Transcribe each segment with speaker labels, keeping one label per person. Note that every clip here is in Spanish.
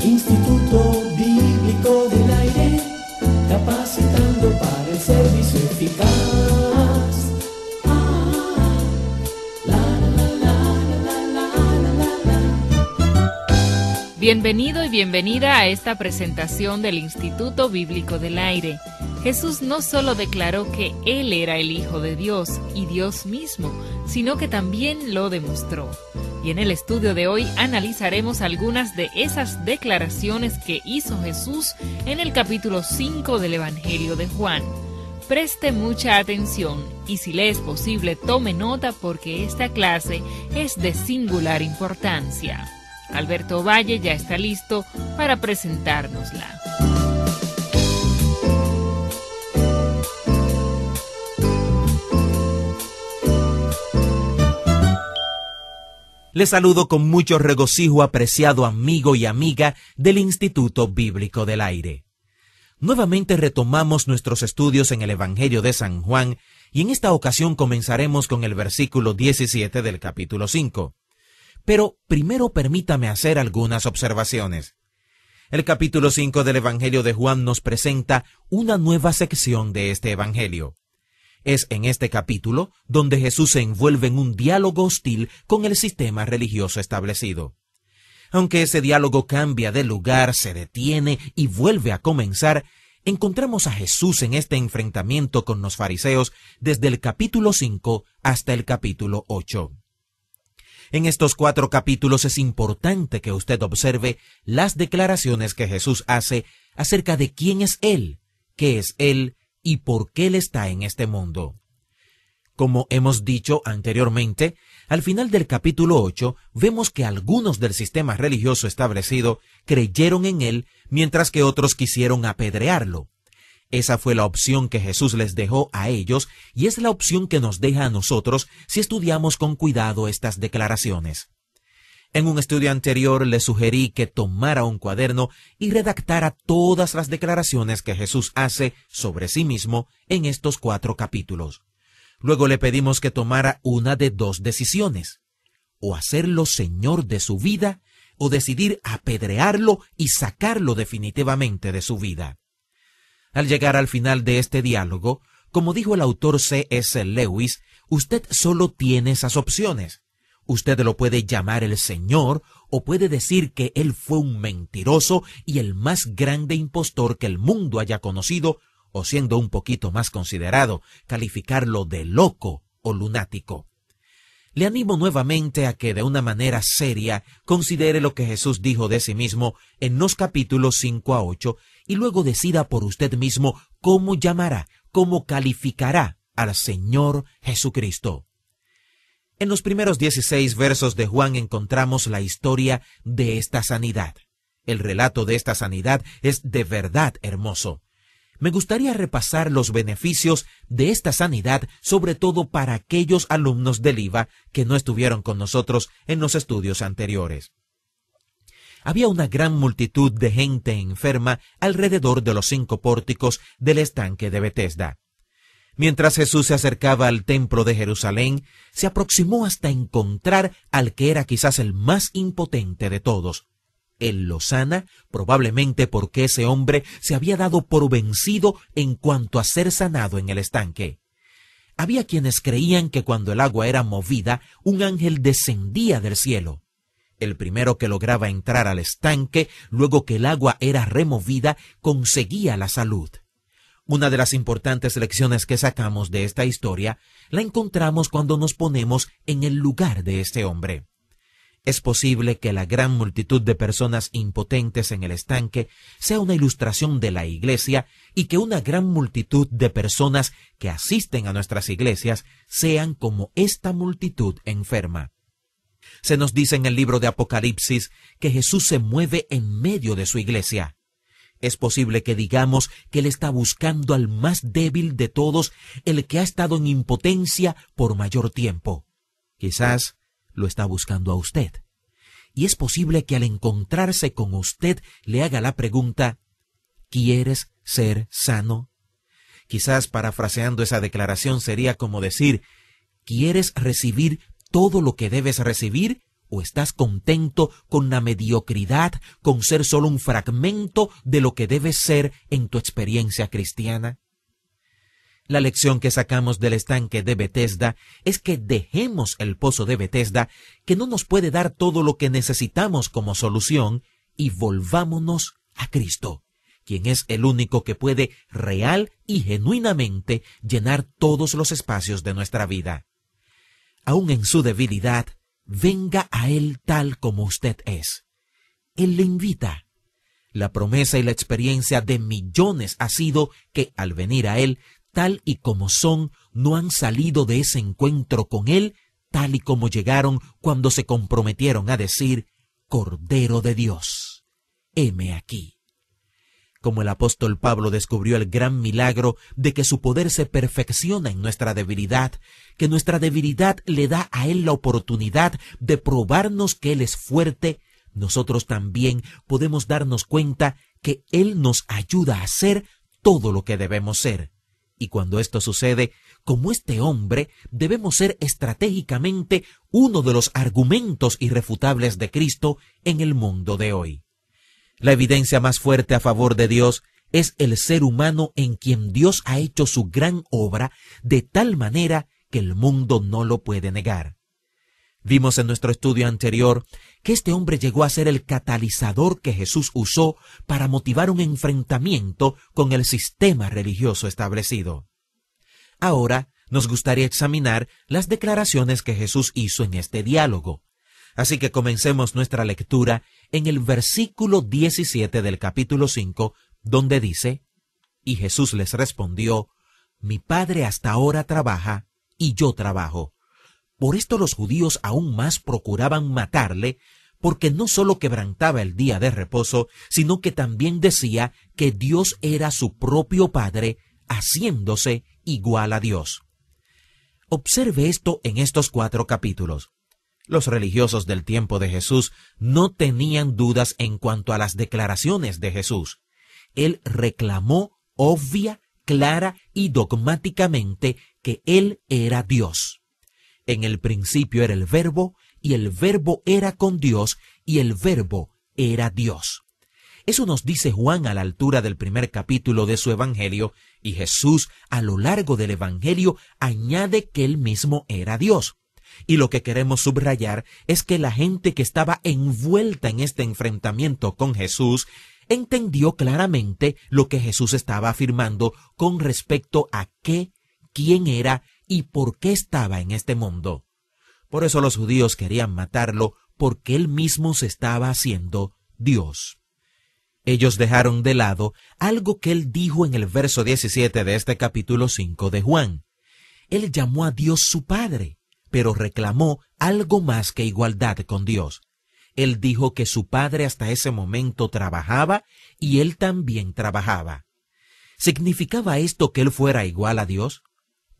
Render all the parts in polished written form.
Speaker 1: Instituto Bíblico del Aire, capacitando para el servicio eficaz.
Speaker 2: Bienvenido y bienvenida a esta presentación del Instituto Bíblico del Aire. Jesús no solo declaró que Él era el Hijo de Dios y Dios mismo, sino que también lo demostró. Y en el estudio de hoy analizaremos algunas de esas declaraciones que hizo Jesús en el capítulo 5 del Evangelio de Juan. Preste mucha atención y, si le es posible, tome nota porque esta clase es de singular importancia. Alberto Valle ya está listo para presentárnosla.
Speaker 3: Les saludo con mucho regocijo, apreciado amigo y amiga del Instituto Bíblico del Aire. Nuevamente retomamos nuestros estudios en el Evangelio de San Juan y en esta ocasión comenzaremos con el versículo 17 del capítulo 5. Pero primero permítame hacer algunas observaciones. El capítulo 5 del Evangelio de Juan nos presenta una nueva sección de este Evangelio. Es en este capítulo donde Jesús se envuelve en un diálogo hostil con el sistema religioso establecido. Aunque ese diálogo cambia de lugar, se detiene y vuelve a comenzar, encontramos a Jesús en este enfrentamiento con los fariseos desde el capítulo 5 hasta el capítulo 8. En estos 4 capítulos es importante que usted observe las declaraciones que Jesús hace acerca de quién es Él, qué es Él y por qué Él está en este mundo. Como hemos dicho anteriormente, al final del capítulo 8 vemos que algunos del sistema religioso establecido creyeron en Él, mientras que otros quisieron apedrearlo. Esa fue la opción que Jesús les dejó a ellos y es la opción que nos deja a nosotros si estudiamos con cuidado estas declaraciones. En un estudio anterior le sugerí que tomara un cuaderno y redactara todas las declaraciones que Jesús hace sobre sí mismo en estos 4 capítulos. Luego le pedimos que tomara una de 2 decisiones: o hacerlo Señor de su vida, o decidir apedrearlo y sacarlo definitivamente de su vida. Al llegar al final de este diálogo, como dijo el autor C.S. Lewis, usted solo tiene esas opciones. Usted lo puede llamar el Señor o puede decir que Él fue un mentiroso y el más grande impostor que el mundo haya conocido, o siendo un poquito más considerado, calificarlo de loco o lunático. Le animo nuevamente a que de una manera seria considere lo que Jesús dijo de sí mismo en los capítulos 5 a 8 y luego decida por usted mismo cómo llamará, cómo calificará al Señor Jesucristo. En los primeros 16 versos de Juan encontramos la historia de esta sanidad. El relato de esta sanidad es de verdad hermoso. Me gustaría repasar los beneficios de esta sanidad, sobre todo para aquellos alumnos del IVA que no estuvieron con nosotros en los estudios anteriores. Había una gran multitud de gente enferma alrededor de los 5 pórticos del estanque de Betesda. Mientras Jesús se acercaba al templo de Jerusalén, se aproximó hasta encontrar al que era quizás el más impotente de todos. Él lo sana, probablemente porque ese hombre se había dado por vencido en cuanto a ser sanado en el estanque. Había quienes creían que cuando el agua era movida, un ángel descendía del cielo. El primero que lograba entrar al estanque, luego que el agua era removida, conseguía la salud. Una de las importantes lecciones que sacamos de esta historia la encontramos cuando nos ponemos en el lugar de este hombre. Es posible que la gran multitud de personas impotentes en el estanque sea una ilustración de la iglesia y que una gran multitud de personas que asisten a nuestras iglesias sean como esta multitud enferma. Se nos dice en el libro de Apocalipsis que Jesús se mueve en medio de su iglesia. Es posible que digamos que Él está buscando al más débil de todos, el que ha estado en impotencia por mayor tiempo. Quizás lo está buscando a usted. Y es posible que al encontrarse con usted le haga la pregunta: ¿quieres ser sano? Quizás parafraseando esa declaración sería como decir: ¿quieres recibir todo lo que debes recibir ¿O estás contento con la mediocridad, con ser solo un fragmento de lo que debes ser en tu experiencia cristiana? La lección que sacamos del estanque de Betesda es que dejemos el pozo de Betesda, que no nos puede dar todo lo que necesitamos como solución, y volvámonos a Cristo, quien es el único que puede real y genuinamente llenar todos los espacios de nuestra vida. Aún en su debilidad, venga a Él tal como usted es. Él le invita. La promesa y la experiencia de millones ha sido que al venir a Él, tal y como son, no han salido de ese encuentro con Él, tal y como llegaron cuando se comprometieron a decir, Cordero de Dios, heme aquí. Como el apóstol Pablo descubrió el gran milagro de que su poder se perfecciona en nuestra debilidad, que nuestra debilidad le da a Él la oportunidad de probarnos que Él es fuerte, nosotros también podemos darnos cuenta que Él nos ayuda a ser todo lo que debemos ser. Y cuando esto sucede, como este hombre, debemos ser estratégicamente uno de los argumentos irrefutables de Cristo en el mundo de hoy. La evidencia más fuerte a favor de Dios es el ser humano en quien Dios ha hecho su gran obra de tal manera que el mundo no lo puede negar. Vimos en nuestro estudio anterior que este hombre llegó a ser el catalizador que Jesús usó para motivar un enfrentamiento con el sistema religioso establecido. Ahora nos gustaría examinar las declaraciones que Jesús hizo en este diálogo. Así que comencemos nuestra lectura en el versículo 17 del capítulo 5, donde dice, y Jesús les respondió, mi Padre hasta ahora trabaja, y yo trabajo. Por esto los judíos aún más procuraban matarle, porque no solo quebrantaba el día de reposo, sino que también decía que Dios era su propio Padre, haciéndose igual a Dios. Observe esto en estos 4 capítulos. Los religiosos del tiempo de Jesús no tenían dudas en cuanto a las declaraciones de Jesús. Él reclamó obvia, clara y dogmáticamente que Él era Dios. En el principio era el Verbo, y el Verbo era con Dios, y el Verbo era Dios. Eso nos dice Juan a la altura del primer capítulo de su Evangelio, y Jesús a lo largo del Evangelio añade que Él mismo era Dios. Y lo que queremos subrayar es que la gente que estaba envuelta en este enfrentamiento con Jesús entendió claramente lo que Jesús estaba afirmando con respecto a qué, quién era y por qué estaba en este mundo. Por eso los judíos querían matarlo, porque Él mismo se estaba haciendo Dios. Ellos dejaron de lado algo que Él dijo en el verso 17 de este capítulo 5 de Juan. Él llamó a Dios su Padre, pero reclamó algo más que igualdad con Dios. Él dijo que su Padre hasta ese momento trabajaba y Él también trabajaba. ¿Significaba esto que Él fuera igual a Dios?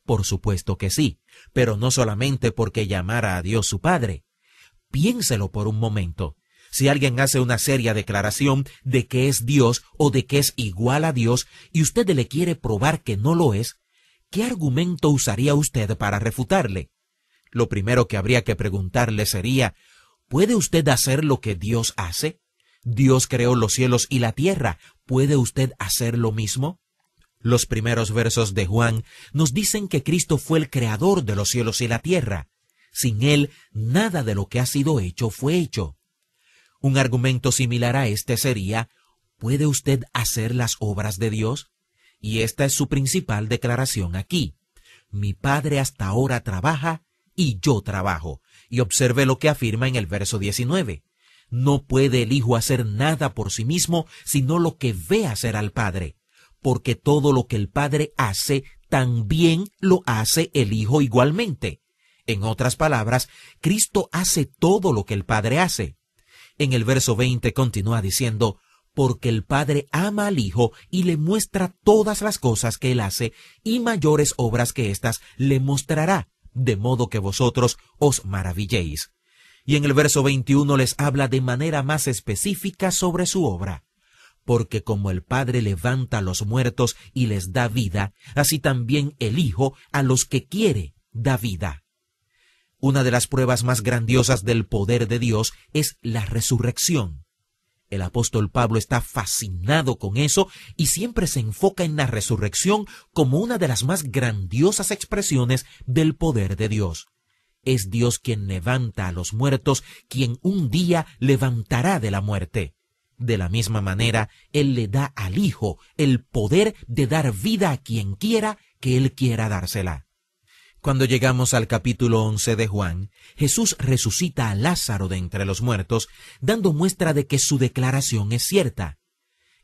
Speaker 3: Por supuesto que sí, pero no solamente porque llamara a Dios su Padre. Piénselo por un momento. Si alguien hace una seria declaración de que es Dios o de que es igual a Dios y usted le quiere probar que no lo es, ¿qué argumento usaría usted para refutarle? Lo primero que habría que preguntarle sería, ¿puede usted hacer lo que Dios hace? Dios creó los cielos y la tierra. ¿Puede usted hacer lo mismo? Los primeros versos de Juan nos dicen que Cristo fue el creador de los cielos y la tierra. Sin Él, nada de lo que ha sido hecho fue hecho. Un argumento similar a este sería, ¿puede usted hacer las obras de Dios? Y esta es su principal declaración aquí. Mi Padre hasta ahora trabaja y yo trabajo. Y observe lo que afirma en el verso 19. No puede el Hijo hacer nada por sí mismo, sino lo que ve hacer al Padre. Porque todo lo que el Padre hace, también lo hace el Hijo igualmente. En otras palabras, Cristo hace todo lo que el Padre hace. En el verso 20 continúa diciendo, porque el Padre ama al Hijo y le muestra todas las cosas que Él hace, y mayores obras que éstas le mostrará, de modo que vosotros os maravilléis. Y en el verso 21 les habla de manera más específica sobre su obra. Porque como el Padre levanta a los muertos y les da vida, así también el Hijo a los que quiere da vida. Una de las pruebas más grandiosas del poder de Dios es la resurrección. El apóstol Pablo está fascinado con eso y siempre se enfoca en la resurrección como una de las más grandiosas expresiones del poder de Dios. Es Dios quien levanta a los muertos, quien un día levantará de la muerte. De la misma manera, Él le da al Hijo el poder de dar vida a quien quiera que Él quiera dársela. Cuando llegamos al capítulo 11 de Juan, Jesús resucita a Lázaro de entre los muertos, dando muestra de que su declaración es cierta.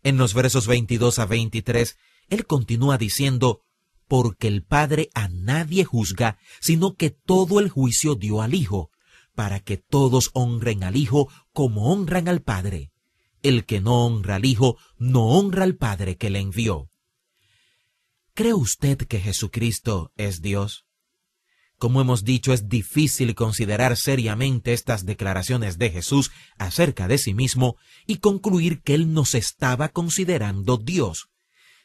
Speaker 3: En los versos 22 a 23, Él continúa diciendo, «Porque el Padre a nadie juzga, sino que todo el juicio dio al Hijo, para que todos honren al Hijo como honran al Padre. El que no honra al Hijo, no honra al Padre que le envió». ¿Cree usted que Jesucristo es Dios? Como hemos dicho, es difícil considerar seriamente estas declaraciones de Jesús acerca de sí mismo y concluir que Él nos estaba considerando Dios.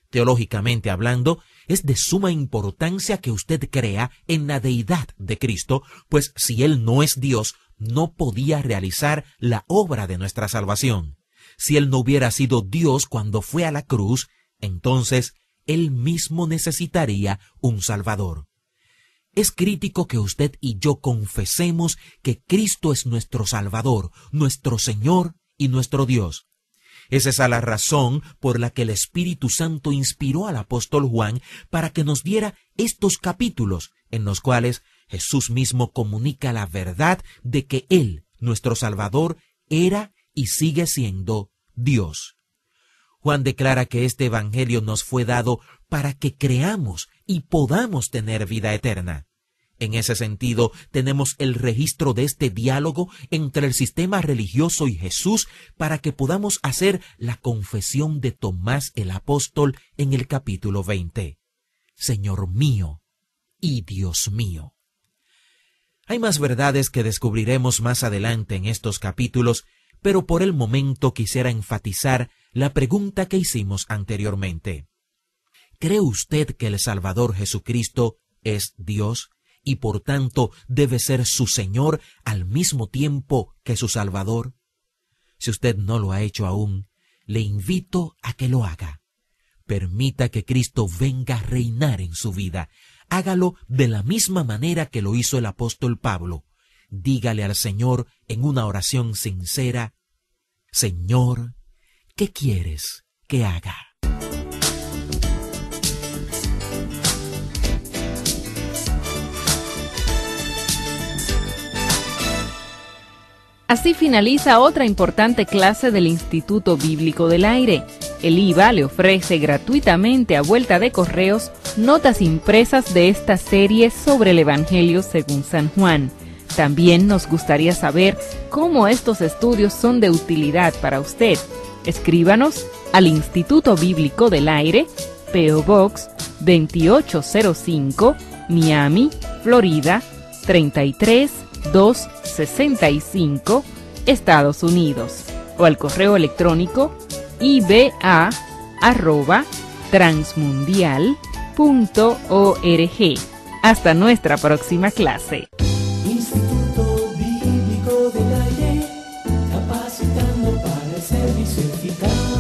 Speaker 3: Teológicamente hablando, es de suma importancia que usted crea en la deidad de Cristo, pues si Él no es Dios, no podía realizar la obra de nuestra salvación. Si Él no hubiera sido Dios cuando fue a la cruz, entonces Él mismo necesitaría un Salvador. Es crítico que usted y yo confesemos que Cristo es nuestro Salvador, nuestro Señor y nuestro Dios. Es esa la razón por la que el Espíritu Santo inspiró al apóstol Juan para que nos diera estos capítulos en los cuales Jesús mismo comunica la verdad de que Él, nuestro Salvador, era y sigue siendo Dios. Juan declara que este Evangelio nos fue dado para que creamos y podamos tener vida eterna. En ese sentido, tenemos el registro de este diálogo entre el sistema religioso y Jesús para que podamos hacer la confesión de Tomás el apóstol en el capítulo 20. Señor mío y Dios mío. Hay más verdades que descubriremos más adelante en estos capítulos, pero por el momento quisiera enfatizar la pregunta que hicimos anteriormente. ¿Cree usted que el Salvador Jesucristo es Dios y por tanto debe ser su Señor al mismo tiempo que su Salvador? Si usted no lo ha hecho aún, le invito a que lo haga. Permita que Cristo venga a reinar en su vida. Hágalo de la misma manera que lo hizo el apóstol Pablo. Dígale al Señor en una oración sincera, Señor, ¿qué quieres que haga?
Speaker 2: Así finaliza otra importante clase del Instituto Bíblico del Aire. El IVA le ofrece gratuitamente a vuelta de correos notas impresas de esta serie sobre el Evangelio según San Juan. También nos gustaría saber cómo estos estudios son de utilidad para usted. Escríbanos al Instituto Bíblico del Aire, P.O. Box 2805, Miami, Florida 33265, Estados Unidos, o al correo electrónico iba@transmundial.org. Hasta nuestra próxima clase.
Speaker 1: Instituto Bíblico del Aire, capacitando para el servicio eficaz.